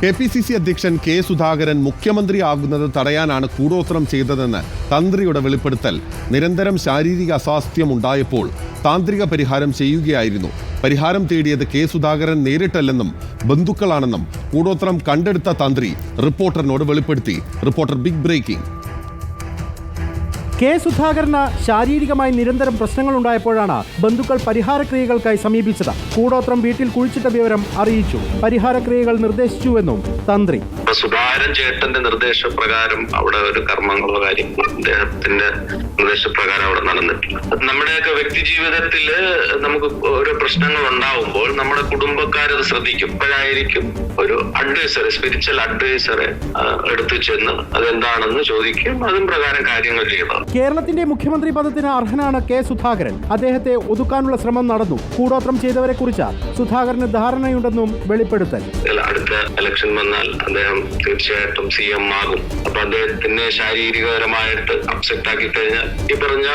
KPCC അധ്യക്ഷൻ K Sudhakaran മുഖ്യമന്ത്രിയാകുന്നത് തടയാനാണ് കൂടോത്രം ചെയ്തതെന്ന് തന്ത്രിയുടെ വെളിപ്പെടുത്തൽ. നിരന്തരം ശാരീരിക അസ്വാസ്ഥ്യം ഉണ്ടായപ്പോൾ താന്ത്രിക പരിഹാരം ചെയ്യുകയായിരുന്നു. പരിഹാരം തേടിയത് കെ സുധാകരൻ നേരിട്ടല്ലെന്നും ബന്ധുക്കളാണെന്നും കൂടോത്രം കണ്ടെടുത്ത തന്ത്രി റിപ്പോർട്ടറിനോട് വെളിപ്പെടുത്തി. Reporter big breaking. കെ സുധാകരന് ശാരീരികമായി നിരന്തരം പ്രശ്നങ്ങളുണ്ടായപ്പോഴാണ് ബന്ധുക്കൾ പരിഹാരക്രിയകൾക്കായി സമീപിച്ചത്. കൂടോത്രം വീട്ടിൽ കുഴിച്ചിട്ട വിവരം അറിയിച്ചു. പരിഹാരക്രിയകൾ നിർദ്ദേശിച്ചുവെന്നും തന്ത്രി. സുധാകരൻ ചേട്ടന്റെ നിർദ്ദേശപ്രകാരം അവിടെ ഒരു കർമ്മങ്ങളോ കാര്യങ്ങളോ അദ്ദേഹത്തിന്റെ നിർദ്ദേശപ്രകാരം അവിടെ നടന്നിട്ടില്ല. നമ്മുടെയൊക്കെ വ്യക്തി ജീവിതത്തില് നമുക്ക് ഓരോ പ്രശ്നങ്ങൾ ഉണ്ടാവുമ്പോൾ നമ്മുടെ കുടുംബക്കാരത് ശ്രദ്ധിക്കും. അപ്പോഴായിരിക്കും ഒരു അഡ്വൈസറെ, സ്പിരിച്വൽ അഡ്വൈസറെ എടുത്തു ചെന്ന് അതെന്താണെന്ന് ചോദിക്കും. അതും പ്രകാരം കാര്യങ്ങൾ ചെയ്യണം. കേരളത്തിന്റെ മുഖ്യമന്ത്രി പദത്തിന് അർഹനാണ് കെ സുധാകരൻ. അദ്ദേഹത്തെ ഒതുക്കാനുള്ള ശ്രമം നടന്നു. കൂടോത്രം ചെയ്തവരെ കുറിച്ച് സുധാകരന് ധാരണയുണ്ടെന്നും വെളിപ്പെടുത്തൽ. അടുത്ത ഇലക്ഷൻ വന്നാൽ അദ്ദേഹം തീർച്ചയായിട്ടും CM ആകും. അപ്പൊ അദ്ദേഹത്തിനെ ശാരീരികപരമായിട്ട് അപ്സെറ്റ് ആക്കി കഴിഞ്ഞാൽ ഈ പറഞ്ഞ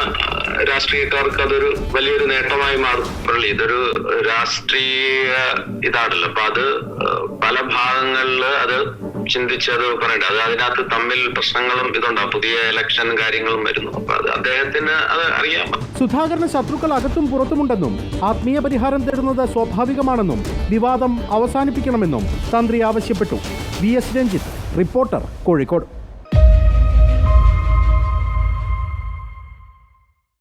രാഷ്ട്രീയക്കാർക്ക് അതൊരു വലിയൊരു നേട്ടമായി മാറും. ഇതൊരു രാഷ്ട്രീയ ഇതാണല്ലോ. അപ്പൊ അത് പല ഭാഗങ്ങളിൽ അത് ചിന്തിച്ചത് പറയട്ടെ. അത് അതിനകത്ത് തമ്മിൽ പ്രശ്നങ്ങളും ഇതുണ്ടാവും. പുതിയ ഇലക്ഷൻ കാര്യങ്ങളും വരുന്നു. അപ്പൊ അത് അദ്ദേഹത്തിന് അത് അറിയാം. സുധാകരന് ശത്രുക്കൾ അകത്തും പുറത്തുമുണ്ടെന്നും ആത്മീയ പരിഹാരം തേടുന്നത് സ്വാഭാവികമാണെന്നും വിവാദം അവസാനിപ്പിക്കണമെന്നും തന്ത്രി ആവശ്യപ്പെട്ടു. VS Ranjith, reporter, Kozhikode.